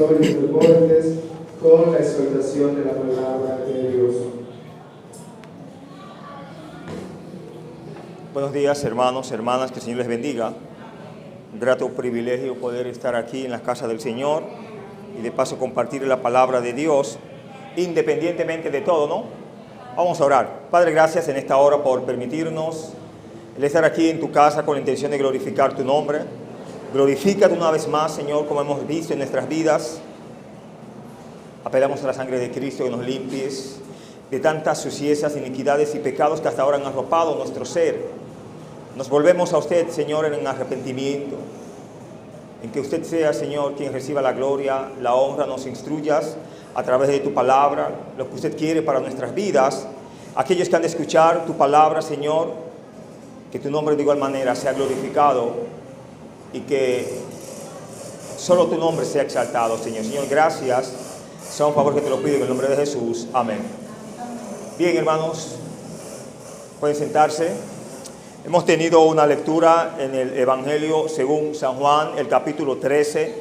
apostolios deportes con la exhortación de la palabra de Dios. Buenos días, hermanos, hermanas, que el Señor les bendiga. Un grato privilegio poder estar aquí en la casa del Señor y de paso compartir la palabra de Dios, independientemente de todo, ¿no? Vamos a orar. Padre, gracias en esta hora por permitirnos el estar aquí en tu casa con la intención de glorificar tu nombre. Glorifícate una vez más, Señor, como hemos visto en nuestras vidas. Apelamos a la sangre de Cristo que nos limpies de tantas suciedades, iniquidades y pecados que hasta ahora han arropado nuestro ser. Nos volvemos a usted, Señor, en arrepentimiento, en que usted sea, Señor, quien reciba la gloria, la honra. Nos instruyas a través de tu palabra, lo que usted quiere para nuestras vidas. Aquellos que han de escuchar tu palabra, Señor, que tu nombre de igual manera sea glorificado y que solo tu nombre sea exaltado, Señor. Señor, gracias. Sea un favor que te lo pido en el nombre de Jesús. Amén. Bien, hermanos, pueden sentarse. Hemos tenido una lectura en el Evangelio según San Juan, el capítulo 13,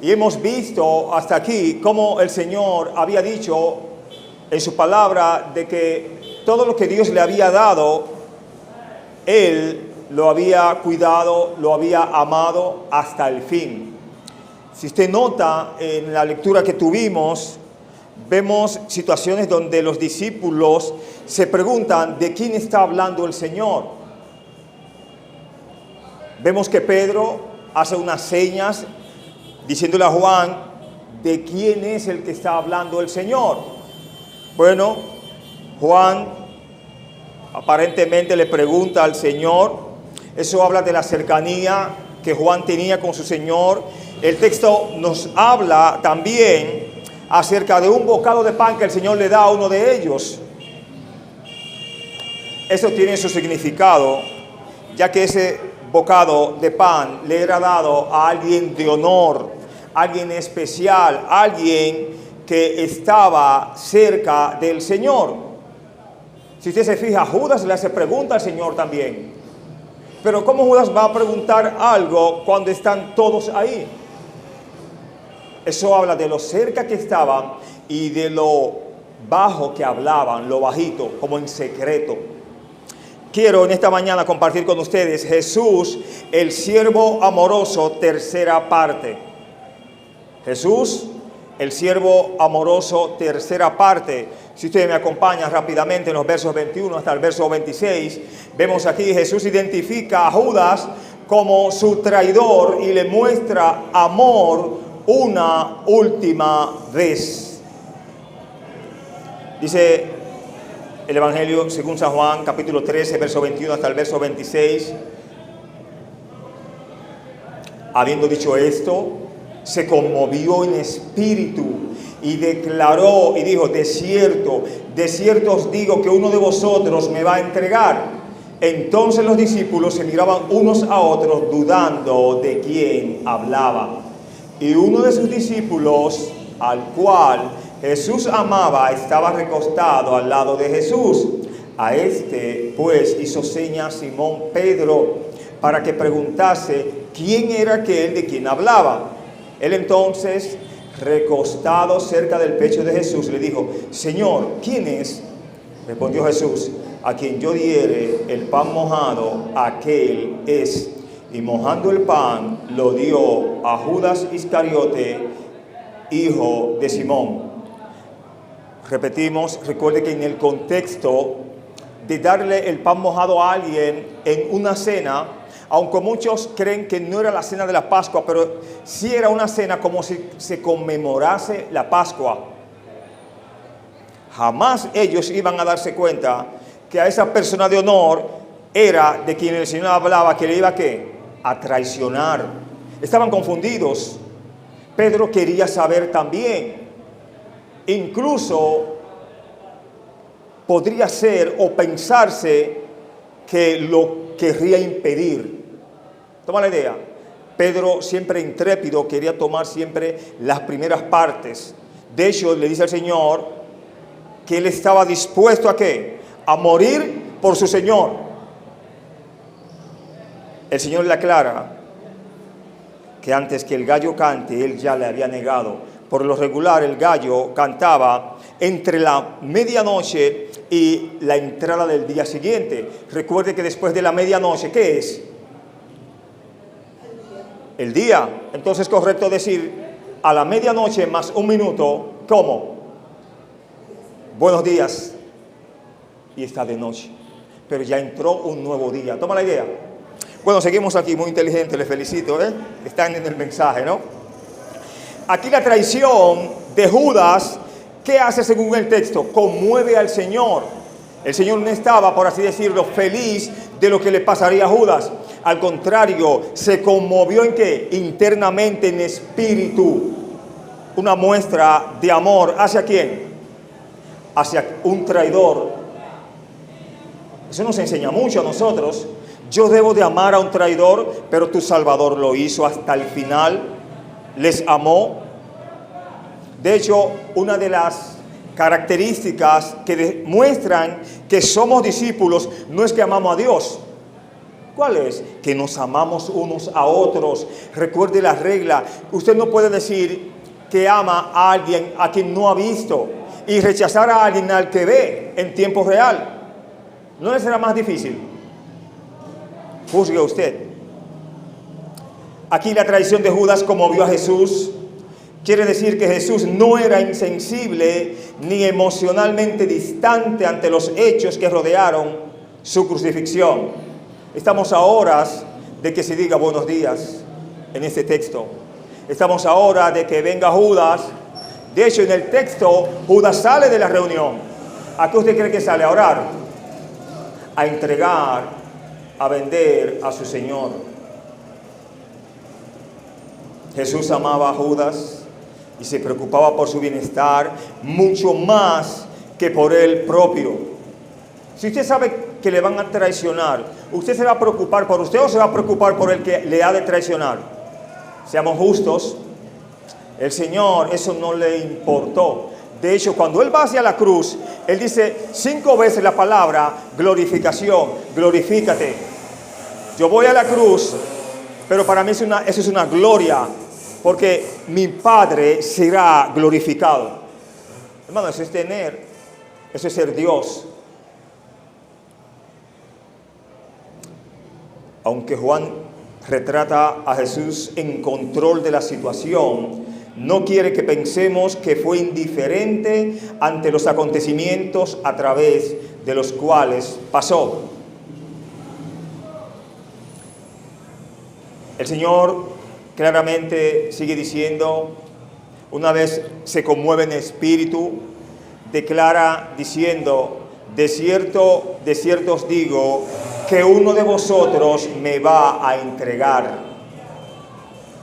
y hemos visto hasta aquí cómo el Señor había dicho en su palabra de que todo lo que Dios le había dado, Él lo había cuidado, lo había amado hasta el fin. Si usted nota en la lectura que tuvimos, vemos situaciones donde los discípulos se preguntan de quién está hablando el Señor. Vemos que Pedro hace unas señas diciéndole a Juan de quién es el que está hablando el Señor. Bueno, Juan aparentemente le pregunta al Señor. Eso habla de la cercanía que Juan tenía con su Señor. El texto nos habla también acerca de un bocado de pan que el Señor le da a uno de ellos. Eso tiene su significado, ya que ese bocado de pan le era dado a alguien de honor, alguien especial, alguien que estaba cerca del Señor. Si usted se fija, Judas le hace pregunta al Señor también. Pero ¿cómo Judas va a preguntar algo cuando están todos ahí? Eso habla de lo cerca que estaban y de lo bajo que hablaban, lo bajito, como en secreto. Quiero en esta mañana compartir con ustedes Jesús, el siervo amoroso, tercera parte. Jesús, el siervo amoroso, tercera parte. Si ustedes me acompañan rápidamente en los versos 21 hasta el verso 26, vemos aquí Jesús identifica a Judas como su traidor y le muestra amor una última vez. Dice el Evangelio según San Juan, capítulo 13, verso 21 hasta el verso 26. Habiendo dicho esto, se conmovió en espíritu y declaró y dijo: de cierto os digo que uno de vosotros me va a entregar. Entonces los discípulos se miraban unos a otros, dudando de quién hablaba. Y uno de sus discípulos, al cual Jesús amaba, estaba recostado al lado de Jesús. A este pues hizo señas Simón Pedro para que preguntase quién era aquel de quien hablaba. Él entonces, recostado cerca del pecho de Jesús, le dijo: Señor, ¿quién es? Respondió Jesús: a quien yo diere el pan mojado, aquel es. Y mojando el pan, lo dio a Judas Iscariote, hijo de Simón. Repetimos, recuerde que en el contexto de darle el pan mojado a alguien en una cena, aunque muchos creen que no era la cena de la Pascua, pero sí era una cena como si se conmemorase la Pascua. Jamás ellos iban a darse cuenta que a esa persona de honor era de quien el Señor hablaba, que le iba a traicionar. Estaban confundidos. Pedro quería saber también. Incluso podría ser o pensarse que lo querría impedir. Toma la idea. Pedro, siempre intrépido, quería tomar siempre las primeras partes. De hecho, le dice al Señor que él estaba dispuesto ¿a qué? A morir por su Señor. El Señor le aclara que antes que el gallo cante, él ya le había negado por lo regular el gallo cantaba entre la medianoche y la entrada del día siguiente. Recuerde que después de la medianoche, ¿qué es? El día. Entonces es correcto decir a la medianoche más un minuto, ¿cómo? Buenos días. Y está de noche. Pero ya entró un nuevo día. ¿Toma la idea? Bueno, seguimos aquí, muy inteligente, les felicito, están en el mensaje, ¿no? Aquí la traición de Judas, ¿qué hace según el texto? Conmueve al Señor. El Señor no estaba, por así decirlo, feliz de lo que le pasaría a Judas. Al contrario, se conmovió ¿en qué? Internamente, en espíritu. Una muestra de amor. ¿Hacia quién? Hacia un traidor. Eso nos enseña mucho a nosotros. Yo debo de amar a un traidor, pero tu Salvador lo hizo hasta el final. Les amó. De hecho, una de las características que demuestran que somos discípulos no es que amamos a Dios. ¿Cuál es? Que nos amamos unos a otros. Recuerde la regla. Usted no puede decir que ama a alguien a quien no ha visto y rechazar a alguien al que ve en tiempo real. ¿No le será más difícil? Juzgue usted. Aquí la traición de Judas conmovió a Jesús. Quiere decir que Jesús no era insensible ni emocionalmente distante ante los hechos que rodearon su crucifixión. Estamos a horas de que se diga buenos días en este texto. Estamos a horas de que venga Judas. De hecho, en el texto, Judas sale de la reunión. ¿A qué usted cree que sale? A orar, a entregar, a vender a su Señor. Jesús amaba a Judas y se preocupaba por su bienestar mucho más que por él propio. Si usted sabe que le van a traicionar, ¿usted se va a preocupar por usted o se va a preocupar por el que le ha de traicionar? Seamos justos. El Señor eso no le importó. De hecho, cuando Él va hacia la cruz, Él dice 5 veces la palabra glorificación, glorifícate. Yo voy a la cruz, pero para mí eso es una gloria, porque mi Padre será glorificado. Hermano, eso es tener, eso es ser Dios. Aunque Juan retrata a Jesús en control de la situación, no quiere que pensemos que fue indiferente ante los acontecimientos a través de los cuales pasó. El Señor claramente sigue diciendo, una vez se conmueve en espíritu, declara diciendo, de cierto os digo, que uno de vosotros me va a entregar.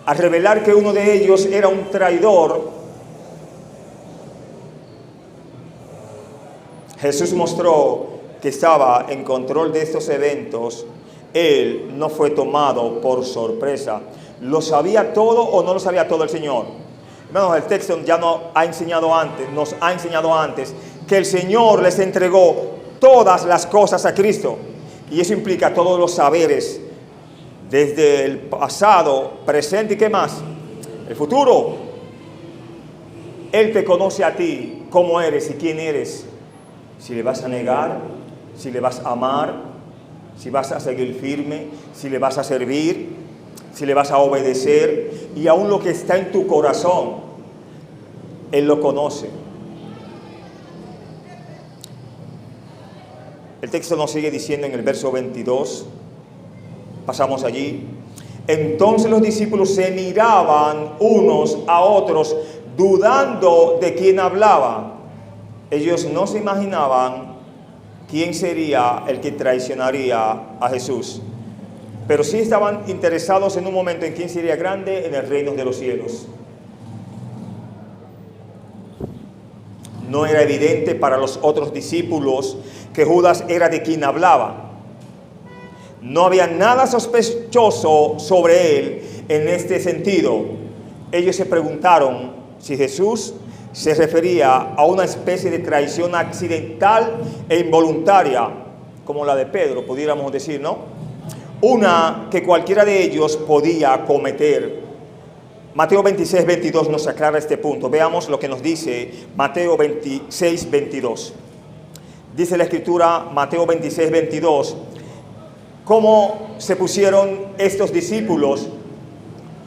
Al revelar que uno de ellos era un traidor, Jesús mostró que estaba en control de estos eventos. Él no fue tomado por sorpresa. ¿Lo sabía todo o no lo sabía todo el Señor? Hermanos, el texto ya nos ha enseñado antes que el Señor les entregó todas las cosas a Cristo. Y eso implica todos los saberes, desde el pasado, presente y qué más, el futuro. Él te conoce a ti, cómo eres y quién eres. Si le vas a negar, si le vas a amar, si vas a seguir firme, si le vas a servir, si le vas a obedecer, y aún lo que está en tu corazón, Él lo conoce. El texto nos sigue diciendo en el verso 22, pasamos allí. Entonces los discípulos se miraban unos a otros, dudando de quién hablaba. Ellos no se imaginaban quién sería el que traicionaría a Jesús, pero sí estaban interesados en un momento en quién sería grande en el reino de los cielos. No era evidente para los otros discípulos que Judas era de quien hablaba. No había nada sospechoso sobre él en este sentido. Ellos se preguntaron si Jesús se refería a una especie de traición accidental e involuntaria, como la de Pedro, pudiéramos decir, ¿no? Una que cualquiera de ellos podía cometer. Mateo 26, 22 nos aclara este punto. Veamos lo que nos dice Mateo 26, 22. Dice la Escritura, Mateo 26, 22, cómo se pusieron estos discípulos,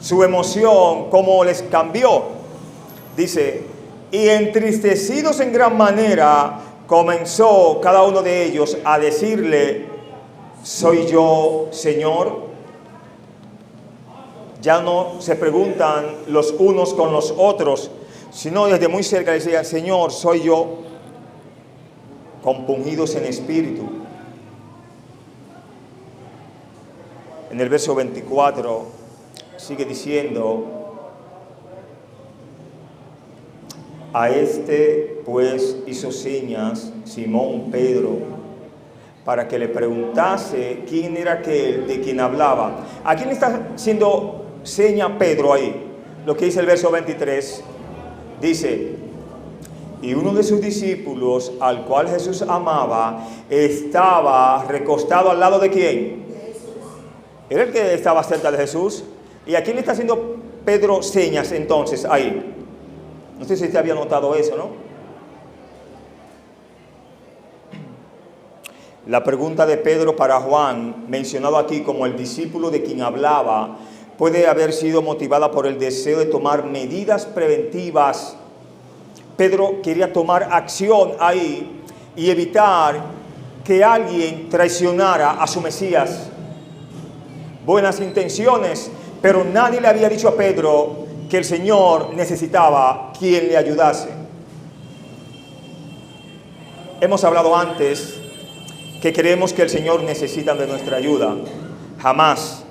su emoción, cómo les cambió. Dice, y entristecidos en gran manera, comenzó cada uno de ellos a decirle, ¿soy yo, Señor? Ya no se preguntan los unos con los otros, sino desde muy cerca decían, Señor, ¿soy yo? Compungidos en espíritu. En el verso 24 sigue diciendo, a este pues hizo señas Simón Pedro para que le preguntase quién era aquel de quien hablaba. ¿A quién está haciendo seña Pedro ahí? Lo que dice el verso 23, dice, y uno de sus discípulos, al cual Jesús amaba, estaba recostado al lado de ¿quién? Era el que estaba cerca de Jesús. ¿Y a quién le está haciendo Pedro señas entonces ahí? No sé si usted había notado eso, ¿no? La pregunta de Pedro para Juan, mencionado aquí como el discípulo de quien hablaba, puede haber sido motivada por el deseo de tomar medidas preventivas. Pedro quería tomar acción ahí y evitar que alguien traicionara a su Mesías. Buenas intenciones, pero nadie le había dicho a Pedro que el Señor necesitaba quien le ayudase. Hemos hablado antes que creemos que el Señor necesita de nuestra ayuda. Jamás.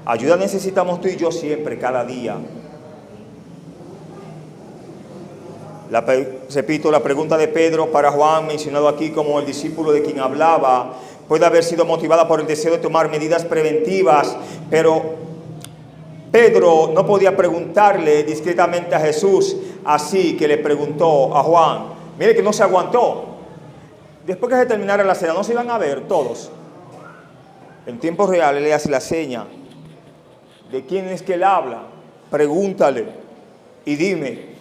Ayuda necesitamos tú y yo siempre, cada día. Repito, la pregunta de Pedro para Juan, mencionado aquí como el discípulo de quien hablaba, puede haber sido motivada por el deseo de tomar medidas preventivas, pero Pedro no podía preguntarle discretamente a Jesús, así que le preguntó a Juan. Mire que no se aguantó. Después que se terminara la cena, no se iban a ver todos. En tiempo real, él le hace la seña. ¿De quién es que él habla? Pregúntale y dime.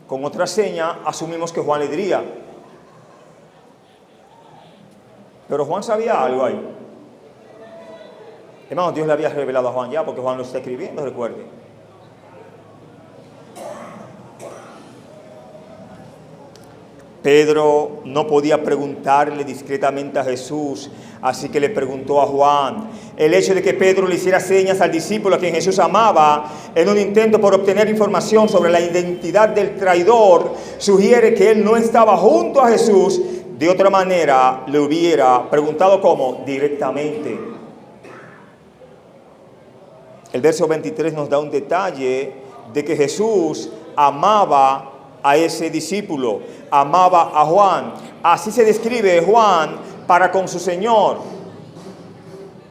Con otra seña, asumimos que Juan le diría. Pero Juan sabía algo ahí. Hermanos, Dios le había revelado a Juan ya, porque Juan lo está escribiendo, recuerde. Pedro no podía preguntarle discretamente a Jesús, así que le preguntó a Juan. El hecho de que Pedro le hiciera señas al discípulo a quien Jesús amaba en un intento por obtener información sobre la identidad del traidor sugiere que él no estaba junto a Jesús. De otra manera le hubiera preguntado ¿cómo? Directamente. El verso 23 nos da un detalle de que Jesús amaba a ese discípulo, amaba a Juan. Así se describe Juan para con su Señor.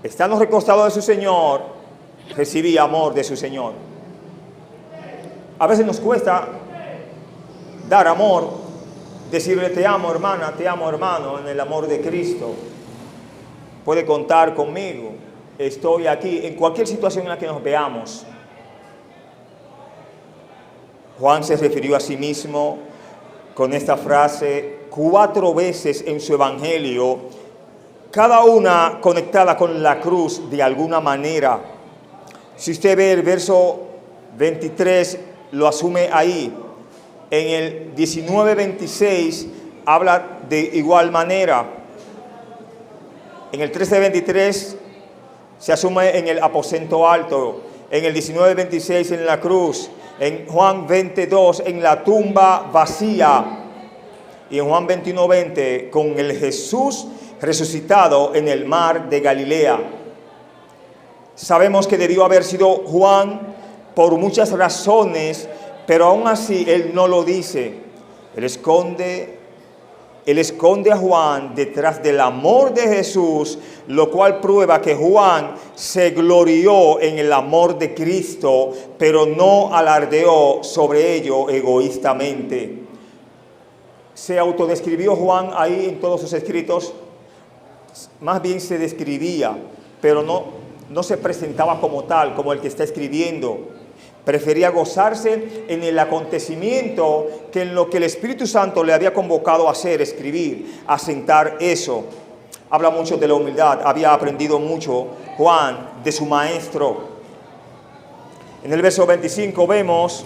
Estando recostado de su Señor, recibía amor de su Señor. A veces nos cuesta dar amor, decirle te amo hermana, te amo hermano, en el amor de Cristo. Puede contar conmigo, estoy aquí, en cualquier situación en la que nos veamos. Juan se refirió a sí mismo con esta frase 4 veces en su evangelio, cada una conectada con la cruz de alguna manera. Si usted ve el verso 23, lo asume ahí. En el 19:26 habla de igual manera. En el 13:23 se asume en el aposento alto. En el 19:26 en la cruz. En Juan 22 en la tumba vacía. Y en Juan 21:20 con el Jesús resucitado en el mar de Galilea. Sabemos que debió haber sido Juan por muchas razones, pero aún así él no lo dice. Él esconde a Juan detrás del amor de Jesús, lo cual prueba que Juan se glorió en el amor de Cristo, pero no alardeó sobre ello egoístamente. ¿Se autodescribió Juan ahí en todos sus escritos? Más bien se describía, pero no se presentaba como tal, como el que está escribiendo. prefería gozarse en el acontecimiento que en lo que el Espíritu Santo le había convocado a hacer, escribir, asentar eso. Habla mucho de la humildad. Había aprendido mucho Juan de su maestro. En el verso 25 vemos: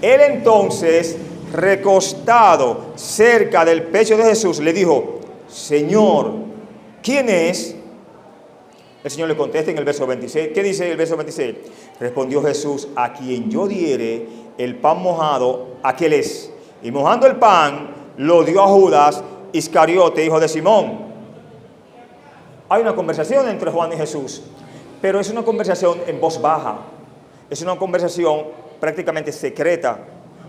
él entonces, recostado cerca del pecho de Jesús, le dijo: Señor, ¿quién es? El Señor le contesta en el verso 26. ¿Qué dice el verso 26? Respondió Jesús: a quien yo diere el pan mojado, aquel es. Y mojando el pan, lo dio a Judas Iscariote, hijo de Simón. Hay una conversación entre Juan y Jesús, pero es una conversación en voz baja. Es una conversación prácticamente secreta,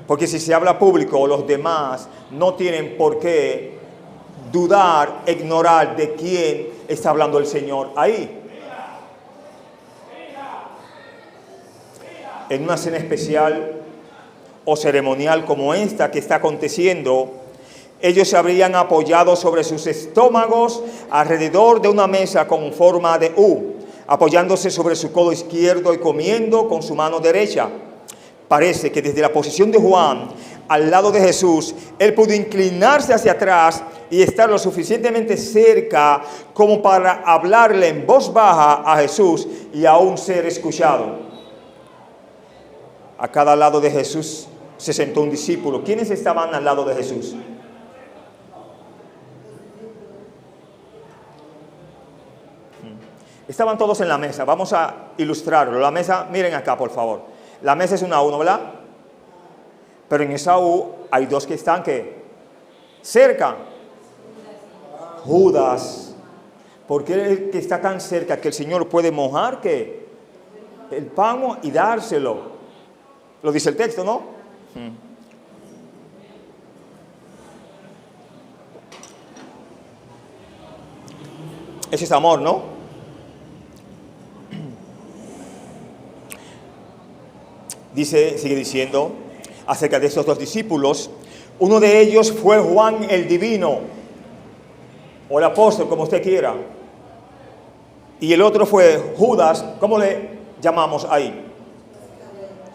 porque si se habla público, los demás no tienen por qué dudar, ignorar de quién está hablando el Señor ahí. En una cena especial o ceremonial como esta que está aconteciendo, ellos se habrían apoyado sobre sus estómagos alrededor de una mesa con forma de U, apoyándose sobre su codo izquierdo y comiendo con su mano derecha. Parece que desde la posición de Juan, al lado de Jesús, él pudo inclinarse hacia atrás y estar lo suficientemente cerca como para hablarle en voz baja a Jesús y aún ser escuchado. A cada lado de Jesús se sentó un discípulo. ¿Quiénes estaban al lado de Jesús? Estaban todos en la mesa. Vamos a ilustrarlo. La mesa, miren acá por favor. La mesa es una U, ¿no, verdad? Pero en esa U hay dos que están, ¿qué? Cerca. Judas. Porque es el que está tan cerca que el Señor puede mojar, ¿qué? El pan y dárselo. Lo dice el texto, ¿no? Ese es amor, ¿no? Dice, sigue diciendo acerca de estos dos discípulos: uno de ellos fue Juan el Divino, o el apóstol, como usted quiera, y el otro fue Judas. ¿Cómo le llamamos ahí?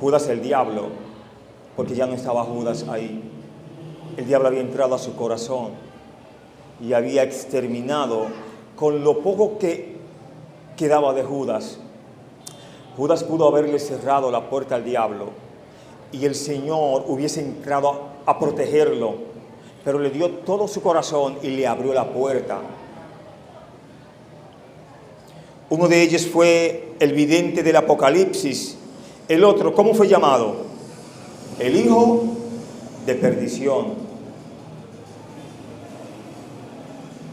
Judas el diablo, porque ya no estaba Judas ahí. El diablo había entrado a su corazón y había exterminado con lo poco que quedaba de Judas. Judas pudo haberle cerrado la puerta al diablo y el Señor hubiese entrado a protegerlo, pero le dio todo su corazón y le abrió la puerta. Uno de ellos fue el vidente del Apocalipsis. El otro, ¿cómo fue llamado? El hijo de perdición.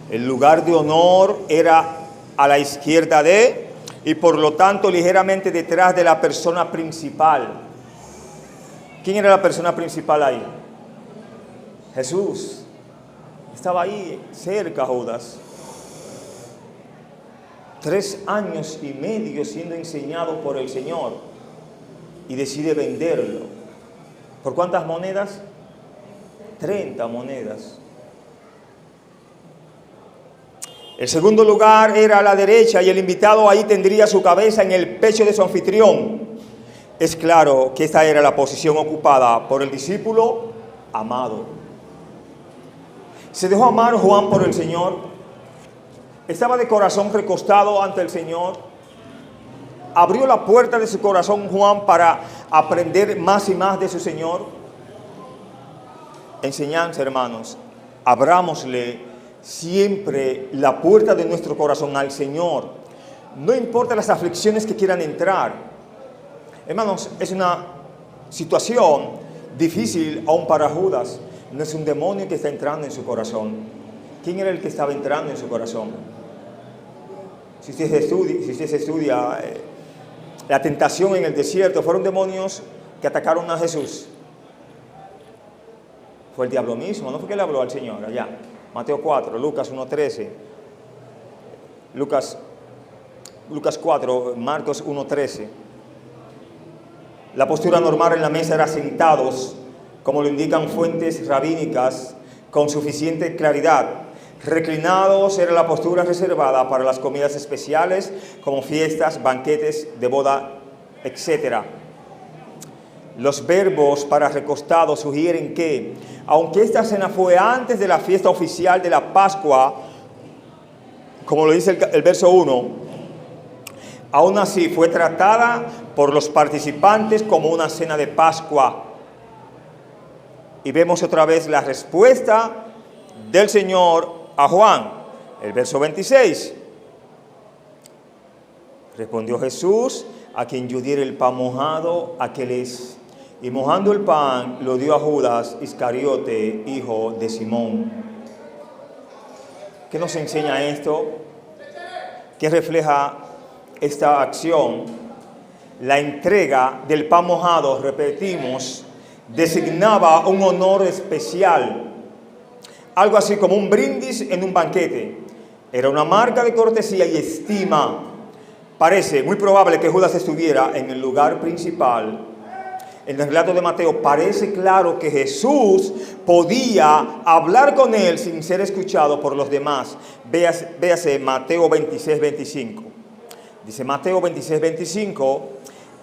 El lugar de honor era a la izquierda de, y por lo tanto ligeramente detrás de la persona principal. ¿Quién era la persona principal ahí? Jesús. Estaba ahí cerca Judas. 3 años y medio siendo enseñado por el Señor y decide venderlo. ¿Por cuántas monedas? 30 monedas. El segundo lugar era a la derecha y el invitado ahí tendría su cabeza en el pecho de su anfitrión. Es claro que esta era la posición ocupada por el discípulo amado. ¿Se dejó amar Juan por el Señor? ¿Estaba de corazón recostado ante el Señor? ¿Abrió la puerta de su corazón Juan para aprender más y más de su Señor? Enseñanza, hermanos. Abrámosle siempre la puerta de nuestro corazón al Señor. No importa las aflicciones que quieran entrar. Hermanos, es una situación difícil aún para Judas. No es un demonio que está entrando en su corazón. ¿Quién era el que estaba entrando en su corazón? Si usted estudia la tentación en el desierto, fueron demonios que atacaron a Jesús. Fue el diablo mismo, no fue que le habló al Señor allá. Mateo 4, Lucas 1:13, Lucas 4, Marcos 1:13. La postura normal en la mesa era sentados, como lo indican fuentes rabínicas con suficiente claridad. Reclinados era la postura reservada para las comidas especiales, como fiestas, banquetes de boda, etc. Los verbos para recostado sugieren que, aunque esta cena fue antes de la fiesta oficial de la Pascua, como lo dice el verso 1, aún así fue tratada por los participantes como una cena de Pascua. Y vemos otra vez la respuesta del Señor a Juan, el verso 26. Respondió Jesús: a quien yo diere el pan mojado, aquel es. Y mojando el pan, lo dio a Judas Iscariote, hijo de Simón. ¿Qué nos enseña esto? ¿Qué refleja esta acción? La entrega del pan mojado, repetimos, designaba un honor especial, algo así como un brindis en un banquete. Era una marca de cortesía y estima. Parece muy probable que Judas estuviera en el lugar principal. En el relato de Mateo parece claro que Jesús podía hablar con él sin ser escuchado por los demás. Véase Mateo 26, 25. Dice Mateo 26, 25.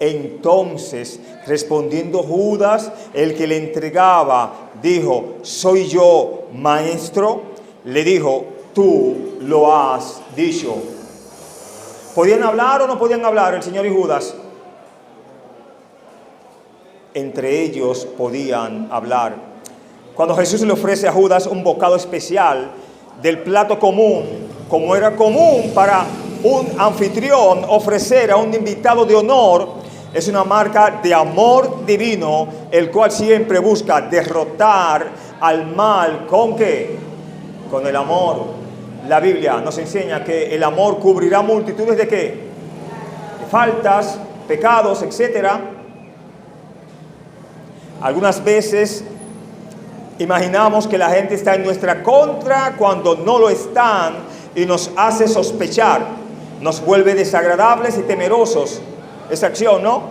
Entonces, respondiendo Judas, el que le entregaba, dijo: ¿soy yo, maestro? Le dijo: tú lo has dicho. ¿Podían hablar o no podían hablar el Señor y Judas? Entre ellos podían hablar. Cuando Jesús le ofrece a Judas un bocado especial del plato común, como era común para un anfitrión ofrecer a un invitado de honor, es una marca de amor divino, el cual siempre busca derrotar al mal. ¿Con qué? Con el amor. La Biblia nos enseña que el amor cubrirá multitudes de ¿qué? De faltas, pecados, etcétera. Algunas veces imaginamos que la gente está en nuestra contra cuando no lo están y nos hace sospechar, nos vuelve desagradables y temerosos. Esa acción, ¿no?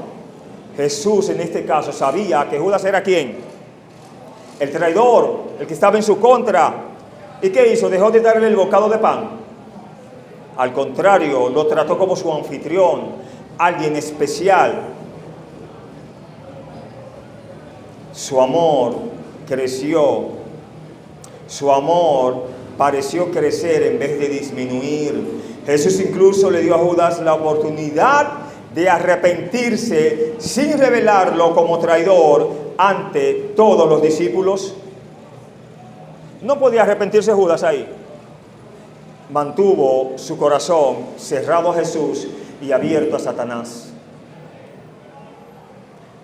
Jesús en este caso sabía que Judas era ¿quién? El traidor, el que estaba en su contra. ¿Y qué hizo? Dejó de darle el bocado de pan. Al contrario, lo trató como su anfitrión, alguien especial. Su amor creció, su amor pareció crecer en vez de disminuir. Jesús incluso le dio a Judas la oportunidad de arrepentirse sin revelarlo como traidor ante todos los discípulos. No podía arrepentirse Judas ahí. Mantuvo su corazón cerrado a Jesús y abierto a Satanás.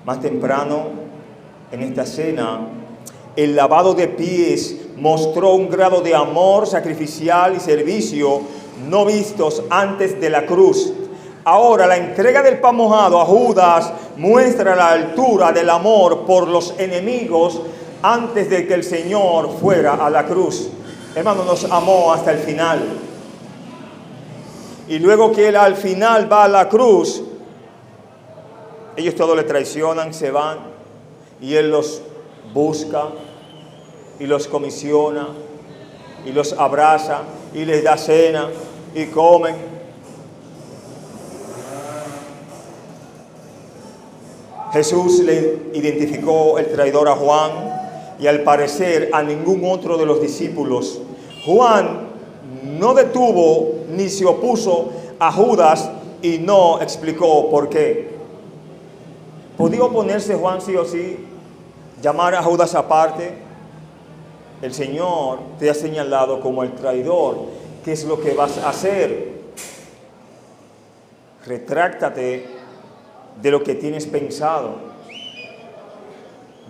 Más temprano, en esta cena, el lavado de pies mostró un grado de amor sacrificial y servicio no vistos antes de la cruz. Ahora la entrega del pan mojado a Judas muestra la altura del amor por los enemigos antes de que el Señor fuera a la cruz. Hermano, nos amó hasta el final. Y luego que Él al final va a la cruz, ellos todos le traicionan, se van. Y Él los busca y los comisiona y los abraza y les da cena y comen. Jesús le identificó el traidor a Juan y al parecer a ningún otro de los discípulos. Juan no detuvo ni se opuso a Judas y no explicó por qué. ¿Podía oponerse Juan sí o sí? ¿Llamar a Judas aparte? El Señor te ha señalado como el traidor. ¿Qué es lo que vas a hacer? Retráctate de lo que tienes pensado.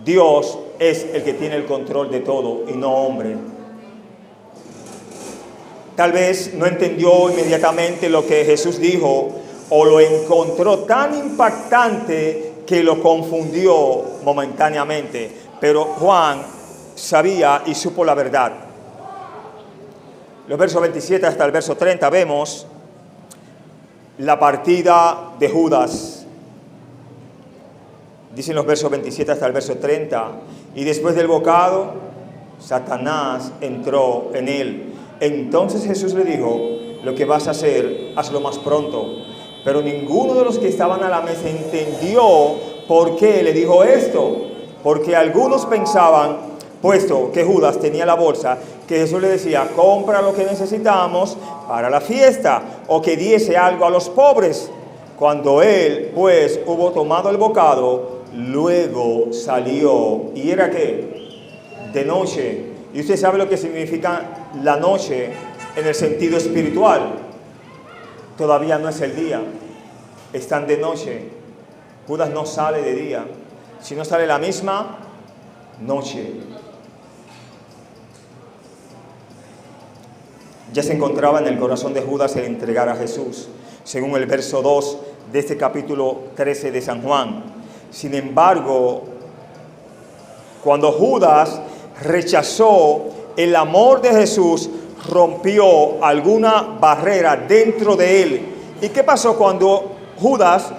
Dios es el que tiene el control de todo y no hombre. Tal vez no entendió inmediatamente lo que Jesús dijo o lo encontró tan impactante que lo confundió momentáneamente, pero Juan sabía y supo la verdad. Los versos 27 hasta el verso 30 vemos la partida de Judas. Dicen los versos 27 hasta el verso 30, y después del bocado, Satanás entró en él. Entonces Jesús le dijo: lo que vas a hacer, hazlo más pronto. Pero ninguno de los que estaban a la mesa entendió ¿Por qué le dijo esto? Porque algunos pensaban, puesto que Judas tenía la bolsa, que Jesús le decía, compra lo que necesitamos para la fiesta, o que diese algo a los pobres. Cuando él, pues, hubo tomado el bocado, luego salió. ¿Y era qué? De noche. Y usted sabe lo que significa la noche en el sentido espiritual. Todavía no es el día. Están de noche. Judas no sale de día, sino sale la misma noche. Ya se encontraba en el corazón de Judas el entregar a Jesús, según el verso 2 de este capítulo 13 de San Juan. Sin embargo, cuando Judas rechazó el amor de Jesús, rompió alguna barrera dentro de él. ¿Y qué pasó cuando Judas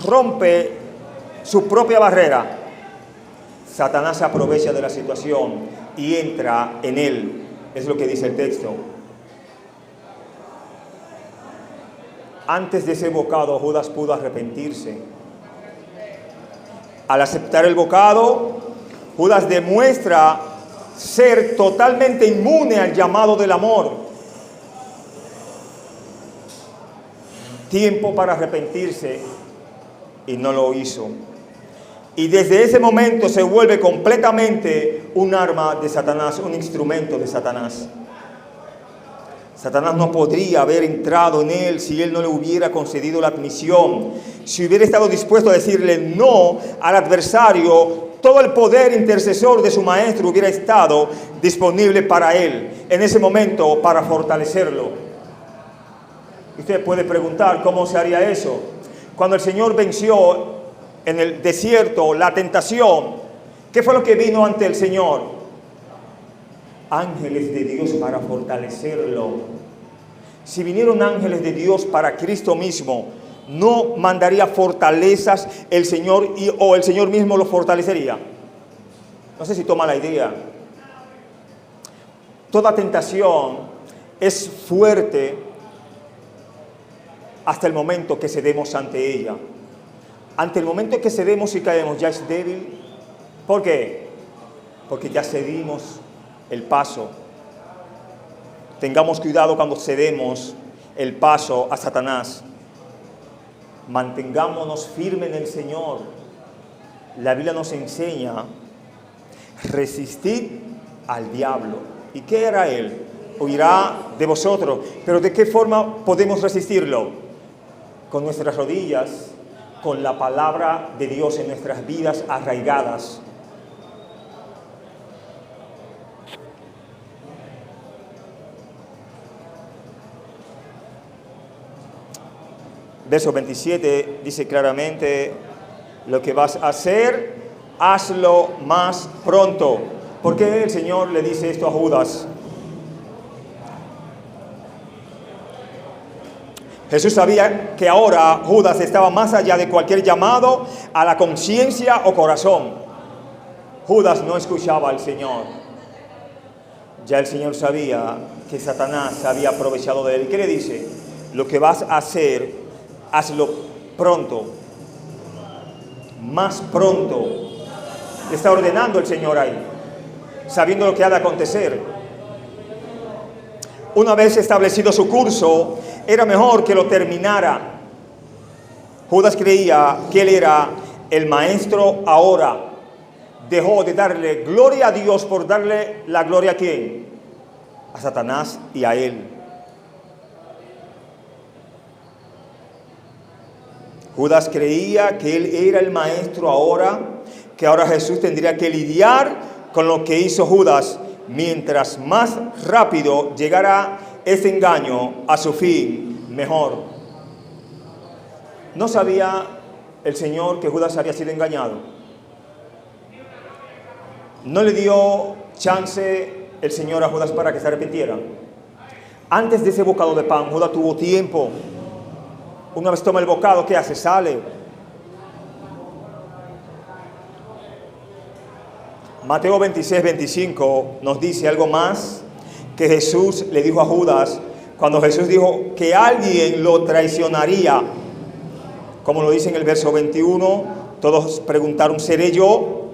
rompe su propia barrera? Satanás se aprovecha de la situación y entra en él. Es lo que dice el texto. Antes de ese bocado, Judas pudo arrepentirse. Al aceptar el bocado, Judas demuestra ser totalmente inmune al llamado del amor. Tiempo para arrepentirse y no lo hizo. Y desde ese momento se vuelve completamente un arma de Satanás, un instrumento de Satanás. Satanás no podría haber entrado en él si él no le hubiera concedido la admisión. Si hubiera estado dispuesto a decirle no al adversario, todo el poder intercesor de su maestro hubiera estado disponible para él en ese momento para fortalecerlo. Usted puede preguntar cómo se haría eso. Cuando el Señor venció en el desierto la tentación, ¿qué fue lo que vino ante el Señor? Ángeles de Dios para fortalecerlo. Si vinieron ángeles de Dios para Cristo mismo, ¿no mandaría fortalezas el Señor o el Señor mismo lo fortalecería? No sé si toma la idea. Toda tentación es fuerte hasta el momento que cedemos ante ella. Ante el momento que cedemos y caemos, ya es débil. ¿Por qué? Porque ya cedimos el paso. Tengamos cuidado cuando cedemos el paso a Satanás. Mantengámonos firmes en el Señor. La Biblia nos enseña resistir al diablo. ¿Y qué hará él? Huirá de vosotros. Pero ¿de qué forma podemos resistirlo? Con nuestras rodillas, con la palabra de Dios en nuestras vidas arraigadas. Verso 27 dice claramente, lo que vas a hacer, hazlo más pronto. ¿Por qué el Señor le dice esto a Judas? Jesús sabía que ahora Judas estaba más allá de cualquier llamado a la conciencia o corazón. Judas no escuchaba al Señor. Ya el Señor sabía que Satanás se había aprovechado de él. ¿Qué le dice? Lo que vas a hacer, hazlo pronto, más pronto. Le está ordenando el Señor ahí, sabiendo lo que ha de acontecer. Una vez establecido su curso, era mejor que lo terminara. Judas creía que él era el maestro ahora. Dejó de darle gloria a Dios por darle la gloria a ¿quién? A Satanás y a él. Judas creía que él era el maestro ahora, que ahora Jesús tendría que lidiar con lo que hizo Judas. Mientras más rápido llegara ese engaño a su fin, mejor. ¿No sabía el Señor que Judas había sido engañado? ¿No le dio chance el Señor a Judas para que se arrepintiera? Antes de ese bocado de pan, Judas tuvo tiempo. Una vez toma el bocado, ¿qué hace? Sale. Mateo 26, 25 nos dice algo más que Jesús le dijo a Judas cuando Jesús dijo que alguien lo traicionaría. Como lo dice en el verso 21, Todos preguntaron, ¿seré yo?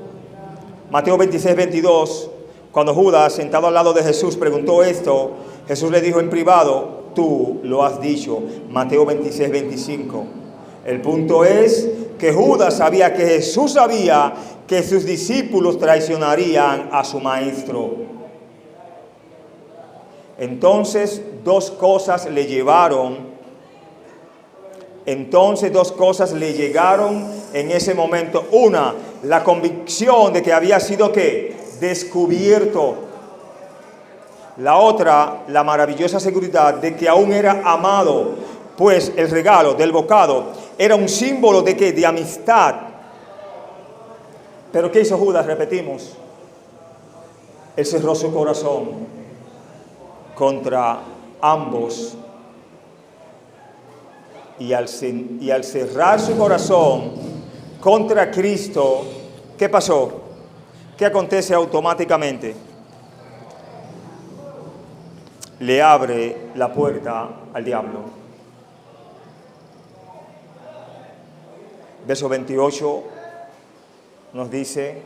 Mateo 26, 22, cuando Judas, sentado al lado de Jesús, preguntó esto, Jesús le dijo en privado, tú lo has dicho. Mateo 26, 25. El punto es que Judas sabía que Jesús sabía que sus discípulos traicionarían a su maestro. Entonces, dos cosas le llegaron en ese momento. Una, la convicción de que había sido ¿qué? Descubierto. La otra, la maravillosa seguridad de que aún era amado, pues el regalo del bocado era un símbolo de ¿qué? De amistad. Pero ¿qué hizo Judas? Repetimos. Él cerró su corazón contra ambos. Y al cerrar su corazón contra Cristo, ¿qué pasó? ¿Qué acontece automáticamente? Le abre la puerta al diablo. Verso 28 nos dice,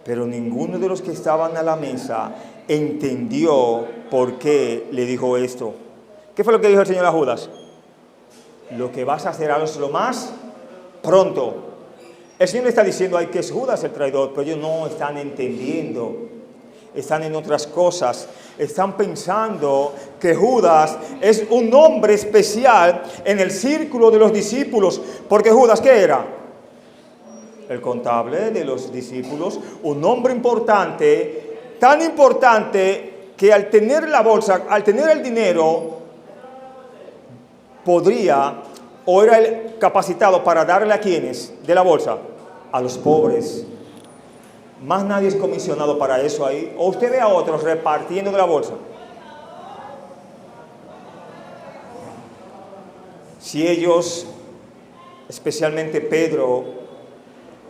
pero ninguno de los que estaban a la mesa entendió por qué le dijo esto. ¿Qué fue lo que dijo el Señor a Judas? Lo que vas a hacer ahora es lo más pronto. El Señor le está diciendo, ay, que es Judas el traidor, pero ellos no están entendiendo. Están en otras cosas. Están pensando que Judas es un hombre especial en el círculo de los discípulos. Porque Judas, ¿qué era? El contable de los discípulos. Un hombre importante, tan importante que al tener la bolsa, al tener el dinero, podría o era el capacitado para darle a quienes de la bolsa, a los pobres. Más nadie es comisionado para eso ahí. O usted ve a otros repartiendo de la bolsa. Si ellos, especialmente Pedro,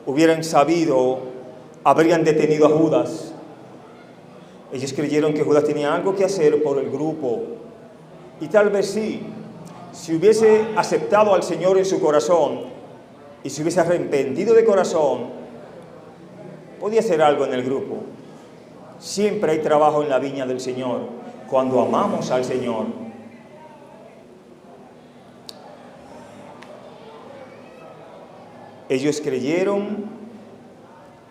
hubieran sabido, habrían detenido a Judas. Ellos creyeron que Judas tenía algo que hacer por el grupo. Y tal vez sí, si hubiese aceptado al Señor en su corazón y se hubiese arrepentido de corazón, podía hacer algo en el grupo. Siempre hay trabajo en la viña del Señor cuando amamos al Señor. Ellos creyeron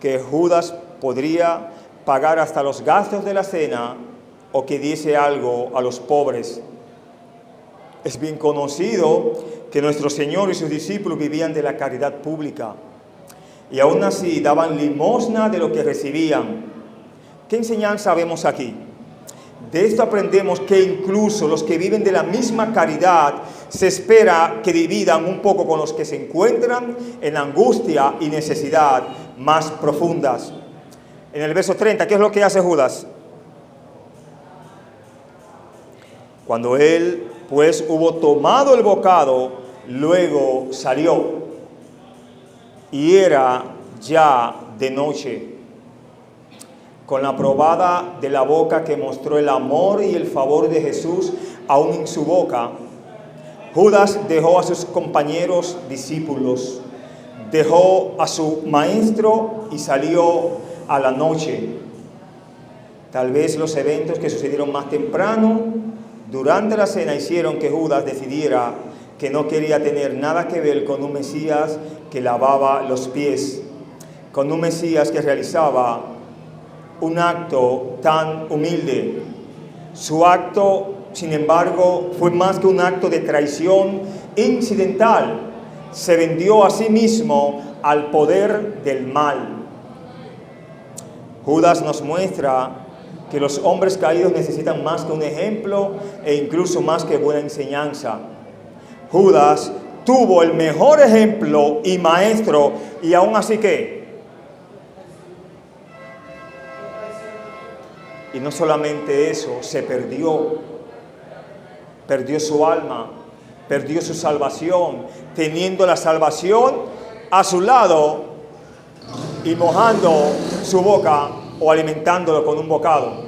que Judas podría pagar hasta los gastos de la cena o que diese algo a los pobres. Es bien conocido que nuestro Señor y sus discípulos vivían de la caridad pública y aún así daban limosna de lo que recibían. ¿Qué enseñanza vemos aquí? De esto aprendemos que incluso los que viven de la misma caridad se espera que dividan un poco con los que se encuentran en angustia y necesidad más profundas. En el verso 30, ¿qué es lo que hace Judas? Cuando él pues hubo tomado el bocado, luego salió y era ya de noche. Con la probada de la boca que mostró el amor y el favor de Jesús aún en su boca, Judas dejó a sus compañeros discípulos, dejó a su maestro y salió a la noche. Tal vez los eventos que sucedieron más temprano durante la cena hicieron que Judas decidiera que no quería tener nada que ver con un Mesías que lavaba los pies, con un Mesías que realizaba un acto tan humilde. Su acto, sin embargo, fue más que un acto de traición incidental. Se vendió a sí mismo al poder del mal. Judas nos muestra que los hombres caídos necesitan más que un ejemplo e incluso más que buena enseñanza. Judas tuvo el mejor ejemplo y maestro y aún así ¿qué? Y no solamente eso, se perdió su alma, perdió su salvación, teniendo la salvación a su lado y mojando su boca o alimentándolo con un bocado.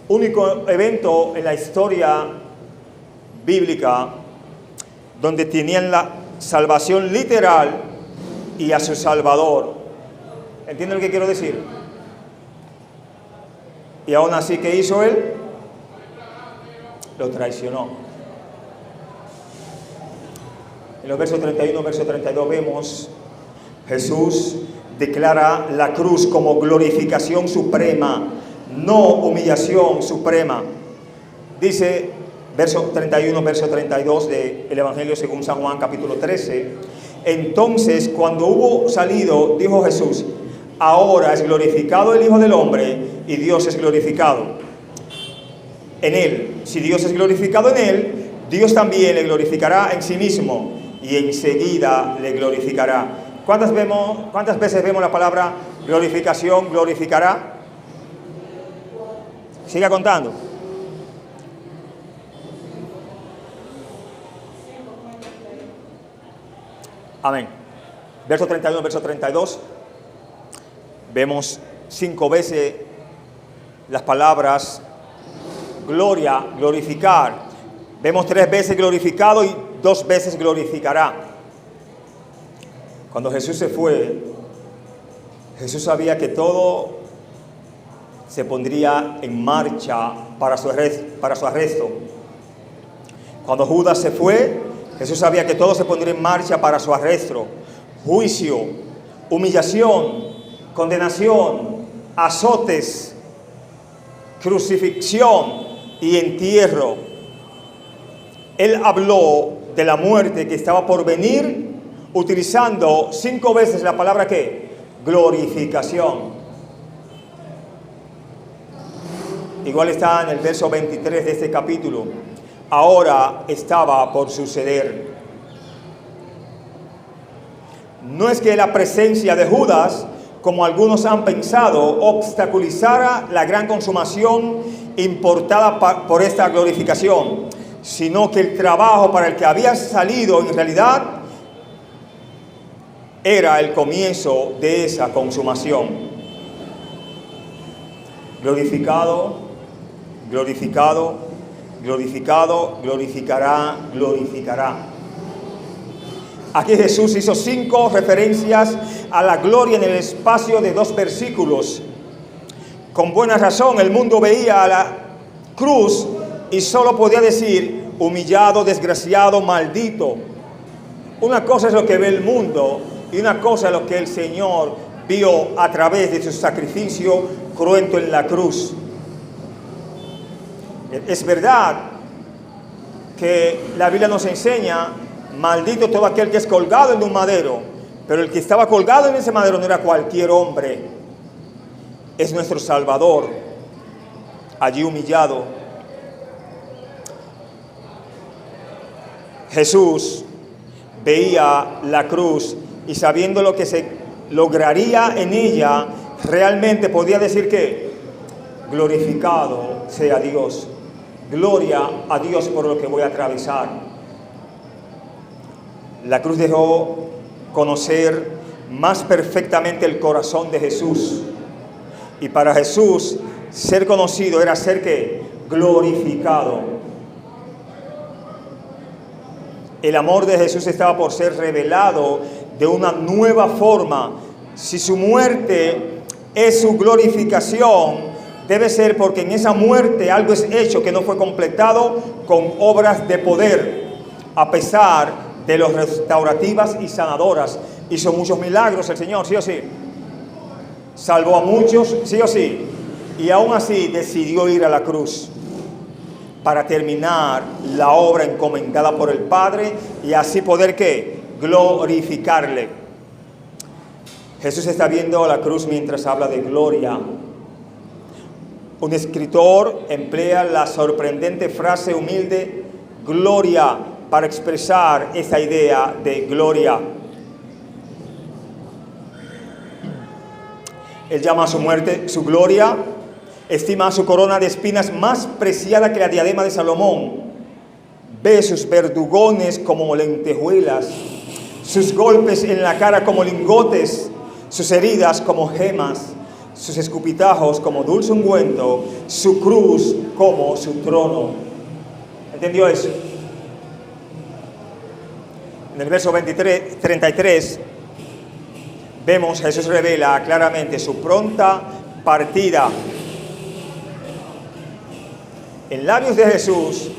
Único evento en la historia bíblica donde tenían la salvación literal y a su Salvador. ¿Entienden lo que quiero decir? Y aún así, ¿qué hizo él? Lo traicionó. En los versos 31 y verso 32 vemos Jesús declara la cruz como glorificación suprema, no humillación suprema. Dice verso 31, verso 32 del Evangelio según San Juan, capítulo 13. Entonces, cuando hubo salido, dijo Jesús: ahora es glorificado el Hijo del Hombre y Dios es glorificado en él. Si Dios es glorificado en él, Dios también le glorificará en sí mismo y enseguida le glorificará. ¿Cuántas veces vemos la palabra glorificación, glorificará? Siga contando. Amén. Verso 31, verso 32. Vemos 5 veces las palabras gloria, glorificar. Vemos 3 veces glorificado y 2 veces glorificará. Cuando Jesús se fue, Jesús sabía que todo se pondría en marcha para su arresto. Cuando Judas se fue, Jesús sabía que todo se pondría en marcha para su arresto. Juicio, humillación, condenación, azotes, crucifixión y entierro. Él habló de la muerte que estaba por venir, utilizando 5 veces la palabra ¿qué? Glorificación. Igual está en el verso 23 de este capítulo. Ahora estaba por suceder. No es que la presencia de Judas, como algunos han pensado, obstaculizara la gran consumación importada por esta glorificación, sino que el trabajo para el que había salido en realidad era el comienzo de esa consumación. Glorificado, glorificado, glorificado, glorificará, glorificará. Aquí Jesús hizo 5 referencias a la gloria en el espacio de 2 versículos. Con buena razón, el mundo veía a la cruz y solo podía decir humillado, desgraciado, maldito. Una cosa es lo que ve el mundo y una cosa es lo que el Señor vio a través de su sacrificio cruento en la cruz. Es verdad que la Biblia nos enseña: maldito todo aquel que es colgado en un madero. Pero el que estaba colgado en ese madero no era cualquier hombre. Es nuestro Salvador, allí humillado. Jesús veía la cruz y sabiendo lo que se lograría en ella, realmente podía decir que glorificado sea Dios. Gloria a Dios por lo que voy a atravesar. La cruz dejó conocer más perfectamente el corazón de Jesús. Y para Jesús, ser conocido era ser ¿qué? Glorificado. El amor de Jesús estaba por ser revelado de una nueva forma. Si su muerte es su glorificación, debe ser porque en esa muerte algo es hecho que no fue completado con obras de poder, a pesar de los restaurativas y sanadoras. Hizo muchos milagros el Señor, sí o sí. Salvó a muchos, sí o sí. Y aún así decidió ir a la cruz para terminar la obra encomendada por el Padre y así poder ¿qué? Glorificarle. Jesús está viendo la cruz mientras habla de gloria. Un escritor emplea la sorprendente frase humilde gloria para expresar esa idea de gloria. Él llama a su muerte su gloria, estima su corona de espinas más preciada que la diadema de Salomón, ve sus verdugones como lentejuelas, sus golpes en la cara como lingotes, sus heridas como gemas, sus escupitajos como dulce ungüento, su cruz como su trono. ¿Entendió eso? En el verso 33, vemos, Jesús revela claramente su pronta partida. En labios de Jesús,